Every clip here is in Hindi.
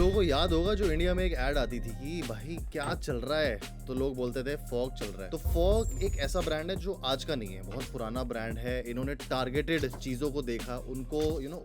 लोगों को याद होगा जो इंडिया में एक ऐड आती थी कि भाई क्या चल रहा है, तो लोग बोलते थे फॉग चल रहा है। तो फॉग एक ऐसा ब्रांड है जो आज का नहीं है, बहुत पुराना ब्रांड है। इन्होंने टारगेटेड चीजों को देखा, उनको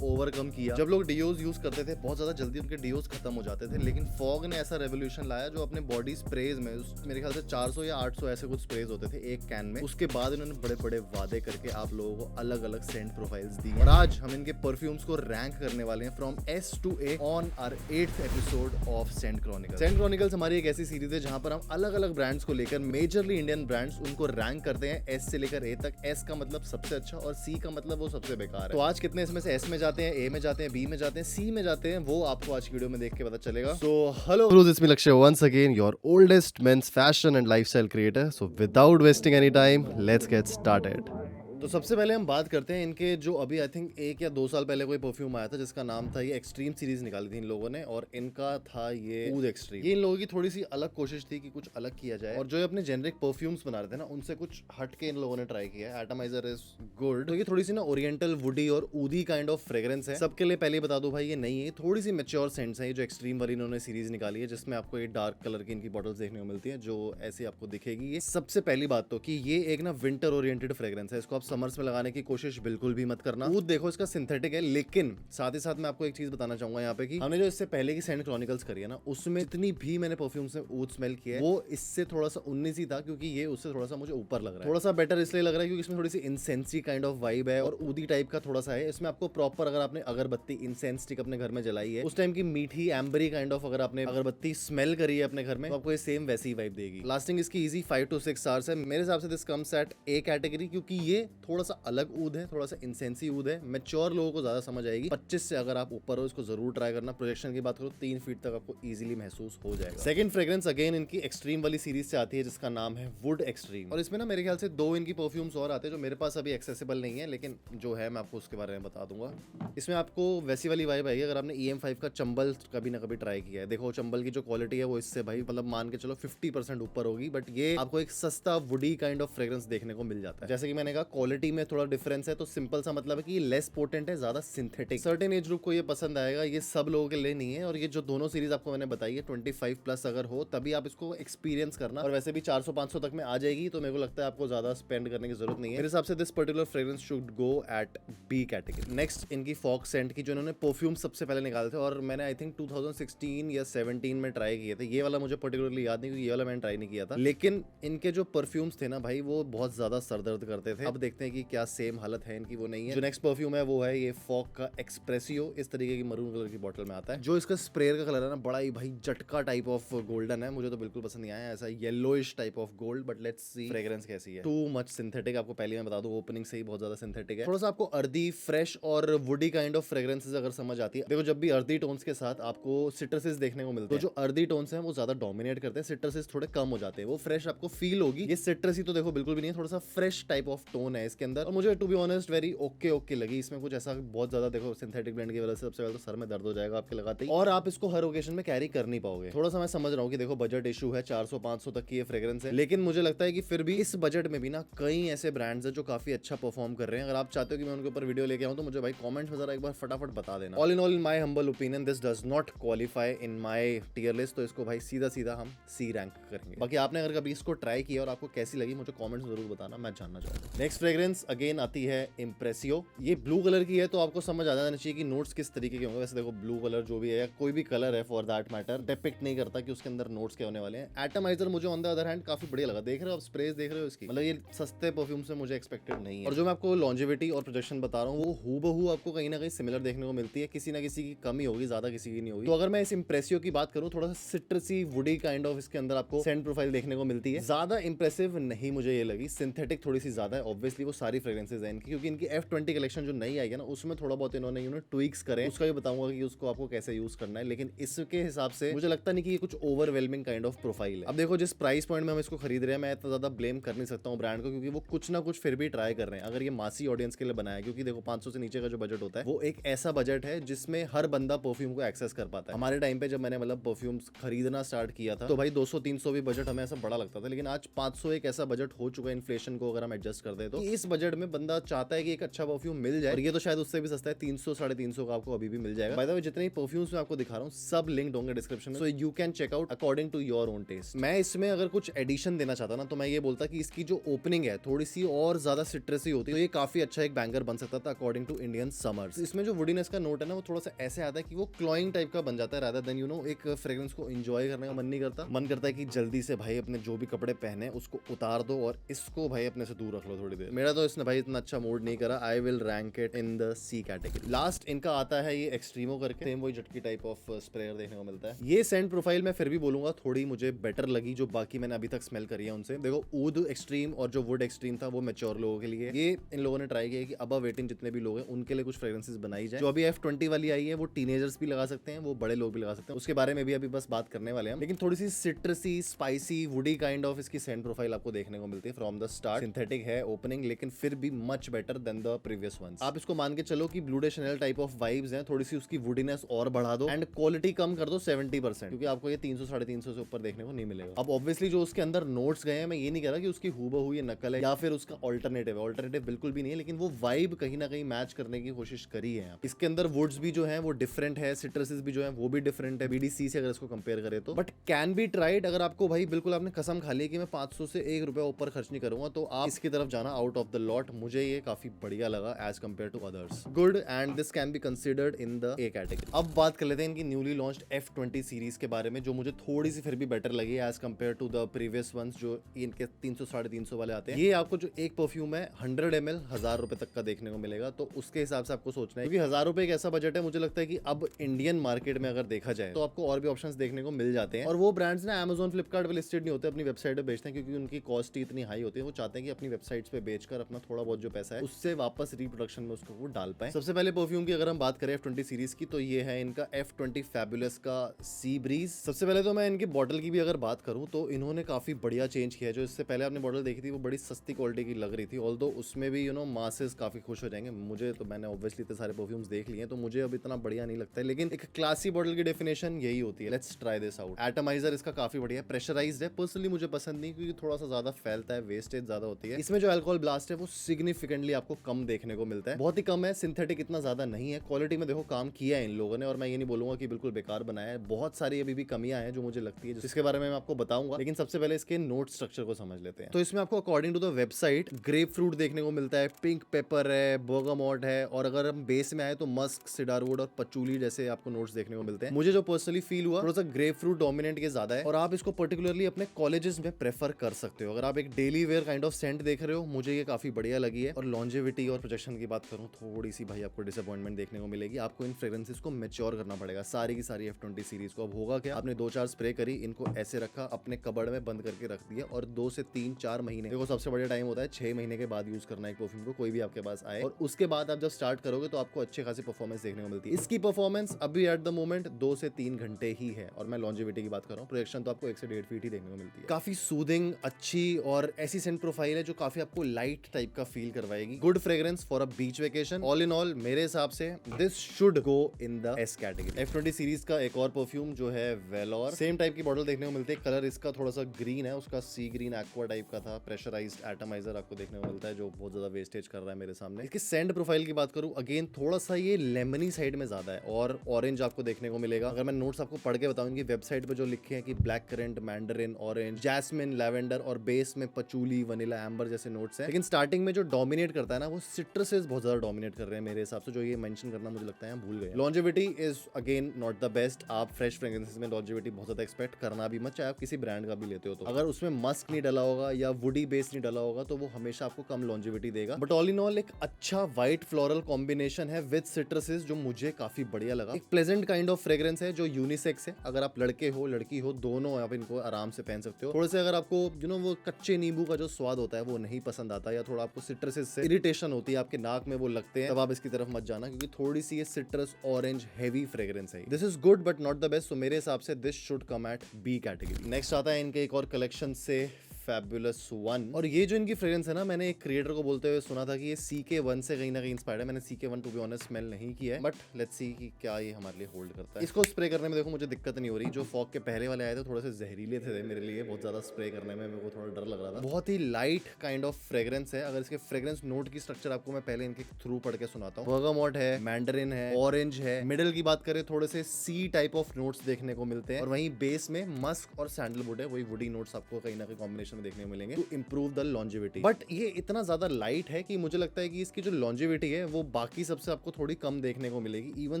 ओवरकम किया। जब लोग डीओज यूज करते थे बहुत ज्यादा जल्दी उनके डीओज खत्म हो जाते थे, लेकिन फॉग ने ऐसा रेवोल्यूशन लाया जो अपने बॉडी स्प्रेज में मेरे ख्याल से 400 या 800 ऐसे कुछ स्प्रेज होते थे एक कैन में। उसके बाद इन्होंने बड़े बड़े वादे करके आप लोगों को अलग अलग सेंट प्रोफाइल्स दी और आज हम इनके परफ्यूम्स को रैंक करने वाले हैं from S to A on our 8th episode of scent chronicles. Scent chronicles हमारी एक ऐसी सीरीज है जहां पर हम अलग अलग ब्रांड्स को लेकर, मेजरली इंडियन ब्रांड्स, उनको रैंक करते हैं एस से लेकर ए तक। एस का मतलब सबसे अच्छा और सी का मतलब वो सबसे बेकार है। तो आज कितने इसमें से एस में जाते हैं, ए में जाते हैं, बी में जाते हैं, सी में जाते हैं, वो आपको आज की वीडियो में देख के पता चलेगा। So hello bros, it's me Lakshya once again, your oldest men's fashion and lifestyle creator. So without wasting any time, let's get started. तो सबसे पहले हम बात करते हैं इनके जो अभी आई थिंक 1 या 2 साल पहले कोई परफ्यूम आया था जिसका नाम था, ये एक्सट्रीम सीरीज निकाली थी इन लोगों ने और इनका था ये ऊद एक्सट्रीम। ये इन लोगों की थोड़ी सी अलग कोशिश थी कि कुछ अलग किया जाए और जो ये अपने जेनरिक परफ्यूम्स बना रहे थे ना, उनसे कुछ हट के इन लोगों ने ट्राई किया है। एटमाइजर इज गुड। तो ये थोड़ी सी ना ओरिएंटल, वुडी और ऊदी काइंड ऑफ फ्रेग्रेंस है। सबके लिए पहले बता दूं भाई, ये नहीं है, थोड़ी सी मेच्योर सेंट्स है जो एक्सट्रीम वाली इन्होंने सीरीज निकाली है, जिसमें आपको ये डार्क कलर की इनकी बॉटल्स देखने को मिलती है जो ऐसी आपको दिखेगी। ये सबसे पहली बात तो कि ये एक ना विंटर ओरिएंटेड फ्रेग्रेंस है, इसको आप समर्स में लगाने की कोशिश बिल्कुल भी मत करना। ऊद देखो इसका सिंथेटिक है, लेकिन साथ ही साथ मैं आपको एक चीज बताना चाहूंगा यहाँ पे कि हमने जो इससे पहले की सेंट क्रॉनिकल्स करी है ना, उसमें इतनी भी मैंने परफ्यूम से ऊद स्मेल किया है, वो इससे थोड़ा सा 19 ही था, क्योंकि ये उससे थोड़ा सा मुझे ऊपर लग रहा है। थोड़ा सा बेटर इसलिए लग रहा है क्योंकि इसमें थोड़ी सी इंसेंसी काइंड ऑफ वाइब है और ऊदी टाइप का थोड़ा सा है। इसमें आपको प्रॉपर, अगर आपने अगरबत्ती इंसेंस स्टिक अपने घर में जलाई है, उस टाइम की मीठी एम्बरी काइंड ऑफ अगर आपने अगरबत्ती स्मेल करी है अपने घर में, तो आपको ये सेम वैसी वाइब देगी। लास्टिंग इसकी इजी 5 to 6 आवर्स है मेरे हिसाब से। This comes at A category, क्योंकि ये थोड़ा सा अलग ऊद है, थोड़ा सा इंसेंसी ऊद है। मैच्योर लोगों को ज्यादा समझ आएगी। 25 से अगर आप ऊपर हो, इसको जरूर ट्राई करना। प्रोजेक्शन की बात करो 3 फीट तक आपको इजीली महसूस हो जाएगा। सेकंड फ्रेग्रेंस अगेन इनकी एक्सट्रीम वाली सीरीज से आती है जिसका नाम है वुड एक्सट्रीम। और इसमें ना मेरे ख्याल से 2 इनकी परफ्यूम्स और आते हैं जो मेरे पास अभी एक्सेसिबल नहीं है, लेकिन जो है मैं आपको उसके बारे में बता दूंगा। इसमें आपको वैसी वाली वाइब आएगी अगर आपने EM5 का चंबल कभी ना कभी ट्राई किया है। देखो चंबल की जो क्वालिटी है वो इससे भाई मतलब मान के चलो 50% ऊपर होगी, बट ये आपको एक सस्ता वुडी काइंड ऑफ फ्रेग्रेंस देखने को मिल जाता है। जैसे कि मैंने कहा क्वालिटी में थोड़ा डिफरेंस है, तो सिंपल सा मतलब है कि लेस पोटेंट है, ज्यादा सिंथेटिक। सर्टेन एज ग्रुप को ये पसंद आएगा, ये सब लोगों के लिए नहीं है। और ये जो दोनों सीरीज आपको मैंने बताई है 25 प्लस अगर हो तभी आप इसको एक्सपीरियंस करना, और वैसे भी 400-500 तक में आ जाएगी, तो मेरे को लगता है आपको ज्यादा स्पेंड करने की जरूरत नहीं है। मेरे हिसाब से this particular fragrance should go at B category. Next इनकी फॉग सेंट की जो इन्होंने परफ्यूम सबसे पहले निकाले थे और मैंने आई थिंक 2016 या 17 में ट्राई किए थे। ये वाला मुझे पर्टिकुलरली याद नहीं क्योंकि ये वाला मैंने ट्राई नहीं किया था, लेकिन इनके जो परफ्यूम्स थे ना भाई, वो बहुत ज्यादा सरदर्द करते थे। अब देखते हैं कि क्या सेम हालत है इनकी, वो नहीं है। जो नेक्स्ट परफ्यूम है वो है ये फॉग का एक्सप्रेसियो। इस तरीके की मरून कलर की बोतल में आता है। जो इसका स्प्रेयर का कलर है ना, बड़ा ही भाई जटका टाइप ऑफ गोल्डन है, मुझे तो बिल्कुल पसंद नहीं आया, ऐसा yellowish type of gold. But let's see fragrance कैसी है। टू मच सिंथेटिक, आपको पहले मैं बता दूं ओपनिंग से ही बहुत ज्यादा सिंथेटिक है। थोड़ा सा आपको अर्दी, फ्रेश और वुडी काइंड ऑफ फ्रेग्रेंसेस अगर समझ आती है। देखो जब भी अर्दी टोन्स के साथ आपको सिट्रसेस देखने को मिलते हैं, तो जो अर्दी टोन्स हैं वो ज्यादा डोमिनेट करते हैं, सिट्रसेस थोड़े कम हो जाते हैं। वो फ्रेश आपको फील होगी। ये सिट्रसी तो देखो बिल्कुल भी नहीं है, थोड़ा सा फ्रेश टाइप ऑफ टोन है इसके अंदर। और मुझे to be honest very okay लगी। इसमें कुछ ऐसा बहुत ज्यादा, देखो सिंथेटिक ब्लेंड की वजह से सबसे पहले तो सर में दर्द हो जाएगा आपके लगाते ही, और आप इसको हर ओकेजन में कैरी कर नहीं पाओगे। थोड़ा सा मैं समझ रहा हूँ कि देखो बजट इशू है, 400-500 तक की ये फ्रेग्रेंस है, लेकिन मुझे लगता है कि फिर भी इस बजट में भी ना कई ऐसे ब्रांड्स हैं जो काफी अच्छा परफॉर्म कर रहे हैं। अगर आप चाहते हो कि मैं उनके ऊपर वीडियो लेके आऊं तो मुझे भाई कमेंट्स में जरा एक बार फटाफट बता देना। All in my humble opinion, this does not qualify in my tier list, तो इसको भाई सीधा हम सी रैंक करेंगे। बाकी आपने अगर कभी इसको ट्राई किया और आपको कैसी लगी मुझे कमेंट्स जरूर बताना, मैं जानना चाहूंगा। नेक्स्ट फ्रेग्रेंस अगेन आती है इम्प्रेसियो। ये ब्लू कलर की है, तो आपको समझ आ जाना चाहिए कि नोट्स किस तरीके के होंगे। वैसे देखो ब्लू कलर जो भी है या कोई भी कलर है फॉर दैट मैटर, डिपिक्ट नहीं करता कि उसके अंदर नोट्स क्या होने वाले हैं। एटमाइजर मुझे ऑन द अदर हैंड काफी बढ़िया लगा। देख रहे हो आप स्प्रेज देख रहे हो इसकी, मतलब ये सस्ते परफ्यूम से मुझे एक्सपेक्टेड नहीं है। और जो मैं आपको लॉन्जेविटी और प्रोजेक्शन बता रहा हूँ वो हूबहू आपको कहीं ना कहीं सिमिलर देखने को मिलती है। किसी ना किसी की कमी होगी, ज्यादा किसी की नहीं होगी। तो अगर मैं इस इम्प्रेसियो की बात करूँ, थोड़ा सा सिट्रसी वुडी काइंड ऑफ इसके अंदर आपको सेंट प्रोफाइल देखने को मिलती है। ज्यादा इंप्रेसिव नहीं मुझे ये लगी, सिंथेटिक थोड़ी सी ज्यादा है। ऑब्वियसली वो सारी फ्रेग्रेंसेज है इनकी, क्योंकि इनकी F20 कलेक्शन जो नई आई है ना, उसमें थोड़ा बहुत इन्होंने ट्विक्स करे, उसका भी बताऊंगा कि उसको आपको कैसे यूज करना है। लेकिन इसके हिसाब से मुझे लगता नहीं कि ये कुछ ओवरवेलमिंग काइंड ऑफ प्रोफाइल है। अब देखो जिस प्राइस पॉइंट में हम इसको खरीद रहे हैं, मैं इतना ज्यादा ब्लेम कर नहीं सकता हूँ ब्रांड को, क्योंकि वो कुछ ना कुछ फिर भी ट्राई कर रहे हैं। अगर ये मासी ऑडियंस के लिए बनाया है, क्योंकि देखो 500 से नीचे का जो बजट होता है वो एक ऐसा बजट है जिसमें हर बंदा परफ्यूम को एक्सेस कर पाता है। हमारे टाइम पे जब मैंने मतलब परफ्यूम्स खरीदना स्टार्ट किया था, तो भाई 200-300 भी बजट हमें ऐसा बड़ा लगता था, लेकिन आज 500 एक ऐसा बजट हो चुका है इन्फ्लेशन को अगर हम एडजस्ट कर दे तो इस बजट में बंदा चाहता है कि एक अच्छा परफ्यूम मिल जाए, और ये तो शायद उससे भी सस्ता है, 300 350 का आपको अभी भी मिल जाएगा। बाय द वे जितने परफ्यूम्स मैं आपको दिखा रहा हूँ सब लिंक्ड होंगे डिस्क्रिप्शन में, so you can check out according to your own taste. मैं इसमें अगर कुछ एडिशन देना चाहता ना तो मैं ये बोलता कि इसकी जो ओपनिंग है थोड़ी सी और ज्यादा सिट्रसी होती है, तो ये काफी अच्छा एक बैंगर बन सकता था अकॉर्डिंग टू इंडियन समर्स। इसमें जो वुडीनेस का नोट है ना वो थोड़ा सा ऐसे आता है कि वो क्लॉइंग टाइप का बन जाता है, रादर देन एक फ्रेग्रेंस को एंजॉय करने का मन नहीं करता। मन करता है कि जल्दी से भाई अपने जो भी कपड़े पहने उसको उतार दो और इसको भाई अपने से दूर रख लो थोड़ी देर। मेरा तो इसने भाई इतना अच्छा मूड नहीं करा। I will rank it in the C category. Last इनका आता है ये एक्सट्रीमो करके, सेम वही झटकी टाइप ऑफ स्प्रेयर देखने को मिलता है। ये सेंट प्रोफाइल मैं फिर भी बोलूंगा थोड़ी मुझे बेटर लगी जो बाकी मैंने अभी तक स्मेल करी है उनसे। देखो ऊद एक्सट्रीम और जो वुड एक्सट्रीम था वो मैच्योर लोगों के लिए, ये इन लोगों ने ट्राई किया कि अबव 18 जितने भी लोग हैं उनके लिए कुछ फ्रेग्रेंसेस बनाई जाए। जो अभी F20 वाली आई है वो टीनेजर्स भी लगा सकते हैं, वो बड़े लोग भी लगा सकते हैं, उसके बारे में भी अभी बस बात करने वाले हैं। लेकिन थोड़ी सी citrusy spicy woody kind of इसकी सेंट प्रोफाइल आपको देखने को मिलती है फ्रॉम द स्टार्ट। सिंथेटिक है ओपनिंग, लेकिन फिर भी much better than the previous ones. आप इसको मान के चलो कि bleu de Chanel type of vibes हैं, थोड़ी सी उसकी वुडीनेस और बढ़ा दो एंड क्वालिटी कम कर दो 70%, क्योंकि आपको ये 300 350 से ऊपर देखने को नहीं मिलेगा। अब ऑब्वियसली जो उसके अंदर नोट्स गए हैं, मैं ये नहीं कह रहा कि उसकी हूबहू ये नकल है या फिर उसका ऑल्टरनेटिव है, ऑल्टरनेटिव बिल्कुल भी नहीं है, लेकिन वो वाइब कहीं ना कहीं मैच करने की कोशिश करी है। इसके अंदर वुड्स भी जो है वो डिफरेंट है, सिट्रसेस भी जो है वो भी डिफरेंट है BDC से अगर इसको कंपेयर करें तो, बट कैन बी ट्राइड। अगर आपको भाई बिल्कुल आपने कसम खा ली कि मैं 500 से 1 रुपया ऊपर खर्च नहीं करूंगा तो आप इसकी तरफ जाना आउट ऑफ द लॉट। मुझे ये काफी बढ़िया लगा as compare to others, good, and this can be considered in the A category. अब बात कर लेते हैं इनकी न्यूली लॉन्च्ड F20 सीरीज के बारे में, जो मुझे थोड़ी सी फिर भी बेटर लगी as compare to the previous ones जो इनके 300 350 वाले आते हैं। ये आपको जो एक परफ्यूम है 100 ml 1000 रुपए तक का देखने को मिलेगा, तो उसके हिसाब से आपको सोचना है, क्योंकि 1000 रुपए एक ऐसा बजट है, मुझे लगता है कि अब इंडियन मार्केट में अगर देखा जाए तो आपको और भी ऑप्शंस देखने को मिल जाते हैं। और वो ब्रांड्स ना Amazon फ्लिपकार्ट पे लिस्टेड नहीं होते, अपनी वेबसाइट पे बेचते हैं, क्योंकि उनकी कॉस्ट इतनी हाई होती है। वो चाहते हैं कि अपनी वेबसाइट्स पे बेचकर अपना थोड़ा बहुत जो पैसा है उससे वापस रिप्रोडक्शन में उसको वो डाल पाए। सबसे पहले परफ्यूम की अगर हम बात करें F20 सीरीज की, तो ये है इनका F20 फैबुलस का सी ब्रीज। सबसे पहले तो मैं इनकी बॉटल की भी अगर बात करूं तो इन्होंने काफी बढ़िया चेंज किया है। जो इससे पहले आपने बॉटल देखी थी वो बड़ी सस्ती क्वालिटी की लग रही थी, ऑल्दो उसमें भी मासेस काफी खुश हो जाएंगे। मुझे तो, मैंने ऑब्वियसली इतने सारे परफ्यूम्स देख लिए हैं तो मुझे अब इतना बढ़िया नहीं लगता है, लेकिन एक क्लासी बॉटल की डेफिनेशन यही होती है। Let's try this out. Atomiser इसका काफी बढ़िया है, प्रेशराइज्ड है, पर्सनली मुझे पसंद नहीं क्योंकि थोड़ा सा ज्यादा फैलता है, वेस्टेज ज्यादा होती है। इसमें जो अल्कोहल ब्लास्ट है वो सिग्निफिकेंटली आपको कम देखने को मिलता है, बहुत ही कम है, सिंथेटिक इतना ज्यादा नहीं है। क्वालिटी में देखो काम किया है इन लोगों ने, और मैं ये नहीं बोलूंगा कि बिल्कुल बेकार बनाया है, बहुत सारी अभी भी कमियां हैं जो मुझे लगती है, जिसके बारे में मैं आपको बताऊंगा। लेकिन सबसे पहले इसके नोट स्ट्रक्चर को समझ लेते हैं। तो इसमें आपको according to the website grapefruit देखने को मिलता है, पिंक पेपर है, बोगामोट है, और अगर हम बेस में आए तो मस्क, सिडारवुड और पचूली जैसे आपको नोट्स देखने को मिलते हैं। मुझे जो पर्सनली फील हुआ थोड़ा सा ग्रेप फ्रूट डोमिनेंट ये ज्यादा है, और आप इसको पर्टिकुलरली अपने कॉलेजेस में प्रेफर कर सकते हो। अगर आप एक daily wear kind of scent देख रहे हो, मुझे ये काफी बढ़िया लगी है। और लॉन्जेविटी और प्रोजेक्शन की बात करूं, थोड़ी सी भाई आपको डिसअपॉइंटमेंट देखने को मिलेगी। आपको इन फ्रेग्रेंसेस को मैच्योर करना पड़ेगा, सारी की सारी F20 सीरीज को। अब होगा क्या, आपने 2-4 स्प्रे करी, इनको ऐसे रखा, अपने कबड़ में बंद करके रख दिया, और 2 से 3-4 महीने, देखो सबसे बड़ा टाइम होता है 6 महीने के बाद यूज करना एक परफ्यूम को, कोई भी आपके पास आए, और उसके बाद आप जब स्टार्ट करोगे तो आपको अच्छे खासी परफॉर्मेंस देखने को मिलती है। इसकी परफॉर्मेंस अभी एट द मोमेंट 2 से 3 घंटे ही है, और मैं लॉन्जेविटी की बात कर रहा हूँ। प्रोजेक्शन तो आपको 1 से 1.5 फीट ही देखने को मिलती है। काफी सूदिंग, अच्छी और ऐसी सेंट प्रोफाइल है जो काफी आपको लाइट टाइप का फील करवाएगी। Good fragrance for a beach vacation. All in all मेरे हिसाब से this should go in the S category. F20 series का एक और परफ्यूम जो है वेलोर, सेम टाइप की बॉटल देखने को मिलती है। कलर इसका थोड़ा सा ग्रीन है, उसका सी ग्रीन एक्वा टाइप का था। प्रेशराइज्ड एटमाइजर आपको देखने को मिलता है जो बहुत ज्यादा वेस्टेज कर रहा है मेरे सामने। इसकी सेंट प्रोफाइल की बात करूं, अगेन थोड़ा सा ये लेमनी साइड में ज्यादा है, और ऑरेंज आपको देखने को मिलेगा। अगर मैं नोट्स आपको पढ़ के बताऊं, इनकी वेबसाइट पे जो लिखे हैं कि black currant, mandarin, orange, jasmine, lavender, और बेस में पचूली, वनीला, एम्बर जैसे नोट्स हैं। लेकिन स्टार्टिंग में जो डोमिनेट करता है ना, वो सिट्रसेस बहुत ज्यादा डोमिनेट कर रहे हैं मेरे हिसाब से, जो ये मेंशन करना मुझे लगता है भूल गए। Longevity is again not the best. आप फ्रेश फ्रेग्रेंसेस में लॉन्जेविटी बहुत ज्यादा एक्सपेक्ट करना भी मत, चाहे आप किसी ब्रांड का भी लेते हो तो। अगर उसमें मस्क नहीं डला होगा या वुडी बेस नहीं डला होगा तो वो हमेशा आपको कम लॉन्जेविटी देगा। बट ऑल इन ऑल एक अच्छा व्हाइट फ्लोरल कॉम्बिनेशन है विद सिट्रसेस, जो मुझे काफी बढ़िया लगा। एक प्लेजेंट काइंड ऑफ फ्रेग्रेंस है जो यूनिसेक्स है। अगर आप लड़के हो, लड़की हो, दोनों आप इनको आराम से पहन सकते हो। थोड़े से अगर आपको वो कच्चे नींबू का जो स्वाद होता है वो नहीं पसंद आता, या थोड़ा आपको सिट्रसेस से इरिटेशन होती है, आपके नाक में वो लगते हैं, तब आप इसकी तरफ मत जाना, क्योंकि थोड़ी सी ये सिट्रस ऑरेंज हेवी फ्रेग्रेंस है। This is good but not the best, so मेरे हिसाब से this should come at B category. Next आता है इनके एक और कलेक्शन से फैबुलस 1। और ये जो इनकी फ्रेग्रेंस है ना, मैंने एक क्रिएटर को बोलते हुए सुना था कि ये CK1 से कहीं ना कहीं इंस्पायर्ड है। मैंने CK1 to be honest smell नहीं किया है, बट लेट्स सी कि क्या ये हमारे लिए होल्ड करता है। इसको स्प्रे करने में देखो मुझे दिक्कत नहीं हो रही। जो फॉग के पहले वाले आए थे थोड़े से जहरीले थे मेरे लिए, बहुत ज्यादा स्प्रे करने में मेरे को थोड़ा डर लग रहा था। बहुत ही लाइट काइंड ऑफ फ्रेग्रेंस है। अगर इसके फ्रेग्रेंस नोट की स्ट्रक्चर आपको मैं पहले इनके थ्रू पढ़ के सुनाता हूँ। बर्गामोट है, मैंडरिन है, ऑरेंज है। मिडिल की बात करें थोड़े से सी टाइप ऑफ नोट्स देखने को मिलते हैं, और वहीं बेस में मस्क और सैंडलवुड है, वही वुडी नोट्स आपको कहीं ना कहीं कॉम्बिनेशन में देखने को मिलेंगे to improve the longevity. But ये इतना ज्यादा लाइट है कि मुझे लगता है कि इसकी जो लॉन्जिविटी है वो बाकी सबसे आपको थोड़ी कम देखने को मिलेगी। इवन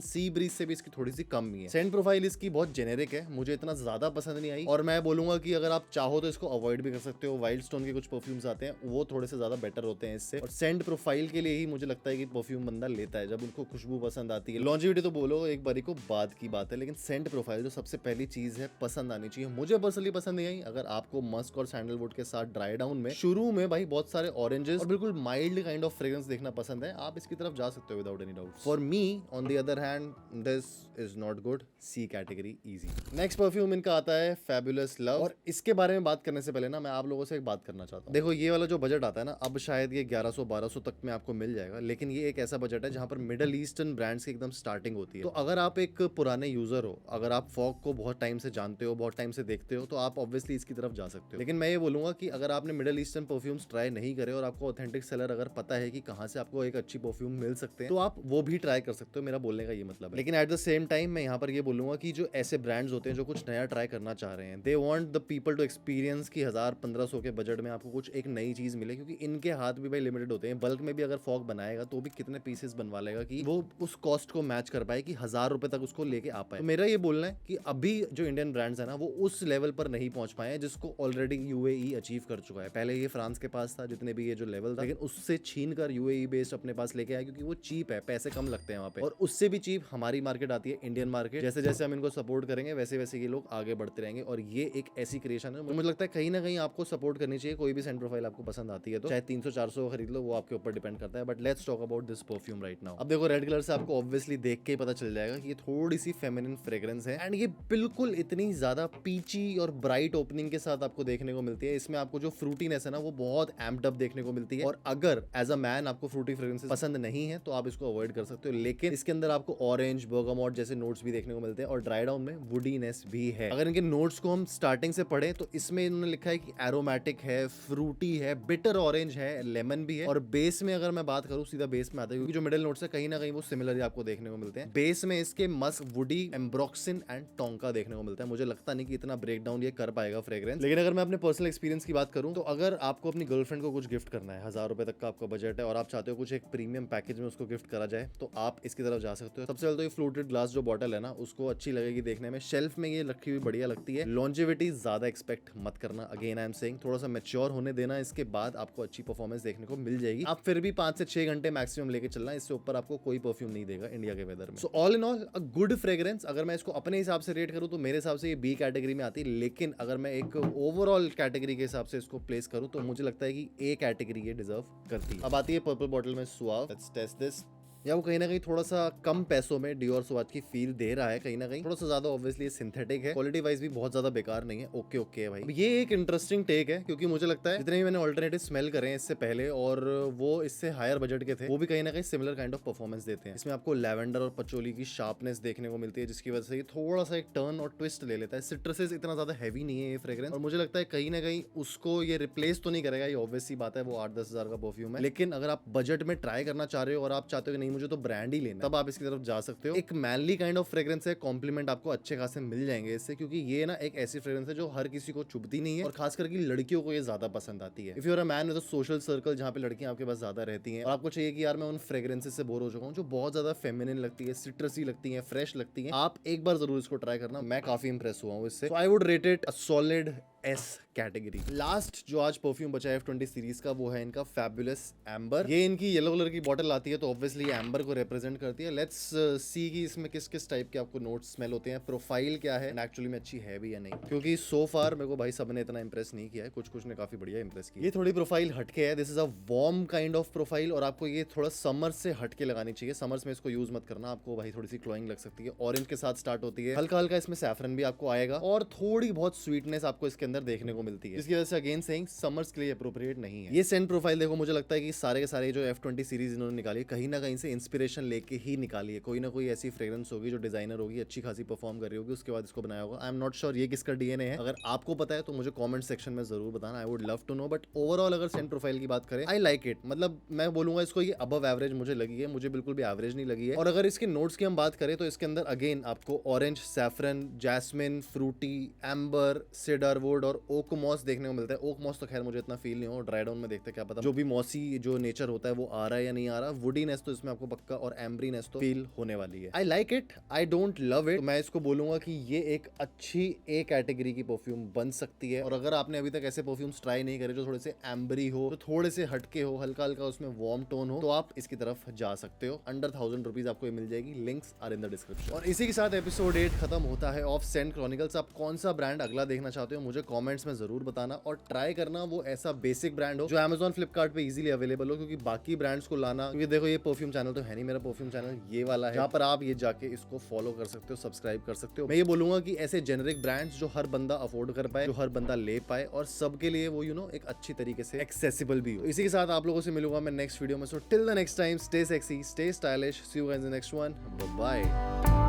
सी ब्रीज से भी इसकी थोड़ी सी कम ही है। सेंट प्रोफाइल इसकी बहुत जेनेरिक है, मुझे इतना ज्यादा पसंद नहीं आई, और मैं बोलूंगा कि अगर आप चाहो तो इसको अवॉइड भी कर सकते हो। वाइल्ड स्टोन के कुछ परफ्यूम्स आते हैं वो थोड़े से ज्यादा बेटर होते हैं इससे, और सेंट प्रोफाइल के लिए ही मुझे लगता है कि परफ्यूम बंदा लेता है जब उनको खुशबू पसंद आती है। लॉन्जिविटी तो बोलो एक बारी को बाद की बात है, लेकिन सेंट प्रोफाइल जो सबसे पहली चीज है पसंद आनी चाहिए। मुझे पर्सनली पसंद नहीं आई। अगर आपको मस्क और सैंडलवुड के साथ ड्राई डाउन में शुरू में भाई बहुत सारे ऑरेंजेस और बिल्कुल माइल्ड काइंड ऑफ फ्रेग्रेंस देखना पसंद है, आप इसकी तरफ जा सकते हो without any doubt. For me on the other hand this is not good, C category easy. Next perfume इनका आता है फैबुलस लव, और इसके बारे में बात करने से पहले ना मैं आप लोगों से एक बात करना चाहता हूँ। देखो ये वाला जो बजट आता है ना, अब शायद ये 1100-1200 तक में आपको मिल जाएगा, लेकिन ये एक ऐसा बजट है जहां पर मिडल ईस्टर्न ब्रांड्स की एकदम स्टार्टिंग होती है। तो अगर आप एक पुराने यूजर हो, अगर आप फॉग को बहुत टाइम से जानते हो, बहुत टाइम से देखते हो, तो आप ऑब्वियसली इसकी तरफ जा सकते हो। लेकिन मैं ये बोलूंगा कि अगर आपने मिडल ईस्टर्न परफ्यूम्स ट्राई नहीं करे और आपको ऑथेंटिक सेलर अगर पता है कि कहां से आपको एक अच्छी परफ्यूम मिल सकते हैं, तो आप वो भी ट्राई कर सकते हो। मेरा बोलने का ये मतलब है। लेकिन एट द सेम टाइम मैं यहाँ पर ये बोलूंगा कि जो ऐसे ब्रांड्स होते हैं जो कुछ नया ट्राई करना चाह रहे हैं, they want the people to experience कि 1000-1500 के बजट में आपको कुछ एक नई चीज मिले, क्योंकि इनके हाथ भी भाई लिमिटेड होते हैं। बल्क में भी अगर फॉग बनाएगा तो भी कितने पीसेस बनवा लेगा कि वो उस कॉस्ट को मैच कर पाए कि 1000 रुपए तक उसको लेके आ पाए। तो मेरा ये बोलना है कि अभी जो इंडियन ब्रांड्स है ना, वो उस लेवल पर नहीं पहुंच पाए हैं जिसको ऑलरेडी यूएई अचीव कर चुका है। पहले ये फ्रांस के पास था जितने भी ये जो लेवल था, लेकिन उससे छीन कर यूएई बेस्ड अपने पास लेके आया, क्योंकि वो चीप है, पैसे कम लगते हैं वहां पे, और उससे भी चीप हमारी मार्केट आती है, इंडियन मार्केट। जैसे जैसे हम इनको सपोर्ट करेंगे वैसे वैसे ये लोग आगे बढ़ते रहेंगे, और ये एक ऐसी क्रिएशन है मुझे लगता है कहीं ना कहीं आपको सपोर्ट करनी चाहिए। कोई भी सेंट प्रोफाइल आपको पसंद आती है तो चाहे 300-400 खरीद लो, वो आपके ऊपर डिपेंड करता है। But let's talk about this perfume right now. अब देखो रेड कलर से आपको ऑब्वियसली देख के ही पता चल जाएगा कि ये थोड़ी सी फेमिनिन फ्रेग्रेंस है, एंड ये बिल्कुल इतनी ज्यादा पीची और ब्राइट ओपनिंग के साथ आपको देखने को मिलती है। इसमें आपको जो फ्रूटीनेस है ना वो बहुत एम्प्ड अप देखने को मिलती है, और अगर एज अ मैन आपको फ्रूटी फ्रेग्रेंसेस पसंद नहीं है तो आप इसको अवॉइड कर सकते हो। लेकिन इसके अंदर आपको ऑरेंज, बर्गामोट जैसे नोट्स भी देखने को मिलते हैं, और ड्राई डाउन में वुडीनेस भी है। अगर इनके नोट्स को हम स्टार्टिंग से पढ़े तो इसमें इन्होंने लिखा है कि एरोमेटिक है, फ्रूटी है, बिटर ऑरेंज है, लेमन भी है, और बेस में अगर मैं बात करूं सीधा बेस में आता है, क्योंकि जो मिडिल नोट्स है कहीं ना कहीं वो सिमिलर ही आपको देखने को मिलते हैं। बेस में इसके मस्क, वुडी, एम्ब्रोक्सिन एंड टोंका देखने को मिलता है। मुझे लगता नहीं कि इतना ब्रेक डाउन ये कर पाएगा फ्रेग्रेंस। लेकिन अगर मैं अपने पर्सनल एक्सपीरियंस की बात करूं तो अगर आपको अपनी गर्लफ्रेंड को कुछ गिफ्ट करना है, 1000 रुपए तक का आपका बजट है, और आप चाहते हो कुछ एक प्रीमियम पैकेज में उसको गिफ्ट करा जाए, तो आप इसकी तरफ जा सकते हो। सबसे पहले तो ये फ्लूटेड ग्लास जो बॉटल है ना, उसको अच्छी लगेगी देखने में, शेल्फ में ये रखी हुई बढ़िया लगती है। लॉन्जिविटी ज्यादा एक्सपेक्ट मत करना, अगेन आई एम सेइंग, थोड़ा सा मैच्योर होने देना, इसके बाद आपको अच्छी परफॉर्मेंस देखने को मिल जाएगी। आप फिर भी 5 से 6 घंटे मैक्सिमम लेके चलना, इससे ऊपर आपको कोई परफ्यूम नहीं देगा इंडिया के वेदर में। So all in all a good fragrance. अगर मैं इसको अपने हिसाब से रेट करूं तो मेरे हिसाब से ये बी कैटेगरी में आती है, लेकिन अगर मैं एक ओवरऑल कैटेगरी के हिसाब से इसको प्लेस करूं तो मुझे लगता है कि ए कैटेगरी ये डिजर्व करती है। अब आती है पर्पल बॉटल में सुआव। Let's test this. या वो कहीं ना कहीं थोड़ा सा कम पैसों में डियोर स्वाद की फील दे रहा है, कहीं ना कहीं थोड़ा सा ज्यादा ऑब्वियसली सिंथेटिक है, क्वालिटी वाइज भी बहुत ज्यादा बेकार नहीं है, ओके ओके है भाई। ये एक इंटरेस्टिंग टेक है, क्योंकि मुझे लगता है जितने भी मैंने ऑल्टरनेटिव स्मेल करे हैं इससे पहले और वो इससे हायर बजट के थे, वो भी कहीं ना कहीं सिमिलर काइंड ऑफ परफॉर्मेंस देते हैं। इसमें आपको लैवेंडर और पचोली की शार्पनेस देखने को मिलती है, जिसकी वजह से ये थोड़ा सा एक टर्न और ट्विस्ट ले लेता है। सिट्रसेस इतना ज्यादा हैवी नहीं है ये फ्रेग्रेंस, और मुझे लगता है कहीं ना कहीं उसको ये रिप्लेस तो नहीं करेगा, ये ऑब्वियस सी बात है, वो 8-10 हजार का परफ्यूम है। लेकिन अगर आप बजट में ट्राई करना चाह रहे हो और आप चाहते हो कि नहीं मुझे तो ब्रांड ही तब आप इसकी तरफ जा सकते हो। एक मैनली काइंड ऑफ फ्रेग्रेंस है, कॉम्प्लीमेंट आपको अच्छे खासे मिल जाएंगे इससे, क्योंकि ये ना एक ऐसी फ्रेग्रेंस है जो हर किसी को चुभती नहीं है, और खास करके लड़कियों को ये ज्यादा पसंद आती है। If you are a man with a social circle जहां पे लड़कियां आपके पास ज्यादा रहती हैं और आपको चाहिए कि यार मैं उन फ्रेग्रेंसेस से बोर हो चुका हूं जो बहुत ज्यादा फेमिनिन लगती है, सिट्रसी लगती है, फ्रेश लगती है, आप एक बार जरूर इसको ट्राई करना। मैं काफी इंप्रेस हुआ हूं इससे। I would rate it a solid S category. Last जो आज परफ्यूम बचा है F20 सीरीज का, वो है इनका फैबुलस एम्बर। ये इनकी येलो कलर की बॉटल आती है तो ऑब्वियसली एम्बर को रिप्रेजेंट करती है। लेट्स सी कि इसमें किस किस टाइप के आपको नोट्स स्मेल होते हैं, प्रोफाइल क्या है, एंड एक्चुअली में अच्छी है भी या नहीं, क्योंकि सो फार मेरे को भाई सबने इतना इंप्रेस नहीं किया है, कुछ कुछ ने काफी बढ़िया इंप्रेस किया। ये थोड़ी प्रोफाइल हटके है, this is a warm kind of profile, और आपको ये थोड़ा समर से हटके लगानी चाहिए। समर्स में इसको यूज मत करना, आपको भाई थोड़ी सी क्लोइंग लग सकती है। ऑरेंज के साथ स्टार्ट होती है, हल्का हल्का इसमें सैफरन भी आपको आएगा, और थोड़ी बहुत स्वीटनेस आपको इसके अंदर अंदर देखने को मिलती है, जिसकी वजह से अगेन सेइंग समर्स के लिए अप्रोप्रिएट नहीं है। ये सेंट प्रोफाइल देखो, मुझे लगता है कि सारे के सारे जो F20 सीरीज इन्होंने निकाली है कहीं ना कहीं से इंस्पिरेशन लेके ही निकाली है। कोई ना कोई ऐसी फ्रेग्रेंस होगी जो डिजाइनर होगी, अच्छी खासी परफॉर्म कर रही होगी, उसके बाद इसको बनाया होगा। आई एम नॉट श्योर ये किसका डीएनए है। अगर आपको पता है तो मुझे कमेंट सेक्शन में जरूर बताना, I would love to know. But overall अगर सेंट प्रोफाइल की बात करें, आई लाइक इट। मतलब मैं बोलूंगा इसको ये अबव एवरेज मुझे लगी है, मुझे बिल्कुल भी एवरेज नहीं लगी है। और अगर इसके नोट्स की हम बात करें तो इसके अंदर अगेन आपको orange, saffron, jasmine, fruity, amber, cedarwood और ओक मॉस देखने को मिलता है। ओक मॉस तो खैर मुझे इतना फील नहीं हो, ड्राई डाउन में देखते क्या पता जो भी मॉसी जो नेचर होता है वो आ रहा है या नहीं आ रहा। वुडीनेस तो इसमें आपको पक्का और एम्ब्रीनेस तो फील होने वाली है। I like it, I don't love it. मैं इसको बोलूंगा कि ये एक अच्छी ए कैटेगरी की परफ्यूम बन सकती है। और अगर आपने अभी तक ऐसे परफ्यूम्स ट्राई नहीं करे जो थोड़े से एम्बरी हो, जो थोड़े से हटके हो, हल्का हल्का उसमें वार्म टोन हो, तो आप इसकी तरफ जा सकते हो। अंडर 1000 रुपीज आपको ये मिल जाएगी, links are in the description. और इसी के साथ एपिसोड 8 खत्म होता है ऑफ सेंट क्रॉनिकल्स। आप कौन सा ब्रांड अगला देखना चाहते हो मुझे कमेंट्स में जरूर बताना, और ट्राई करना वो ऐसा बेसिक ब्रांड हो जो Amazon फ्लिपकार्ट पे इजीली अवेलेबल हो, क्योंकि बाकी ब्रांड्स को लाना, क्योंकि देखो ये परफ्यूम चैनल तो है नहीं, मेरा परफ्यूम चैनल ये वाला है जहाँ पर आप ये जाके इसको फॉलो कर सकते हो, सब्सक्राइब कर सकते हो। मैं ये बोलूंगा कि ऐसे जेनेरिक ब्रांड्स जो हर बंदा अफोर्ड कर पाए, जो हर बंदा ले पाए और सबके लिए वो एक अच्छी तरीके से एक्सेसिबल भी हो। इसी के साथ आप लोगों से मिलूंगा मैं नेक्स्ट वीडियो में। So till the next time, stay sexy, stay stylish, see you guys in the next one, bye bye.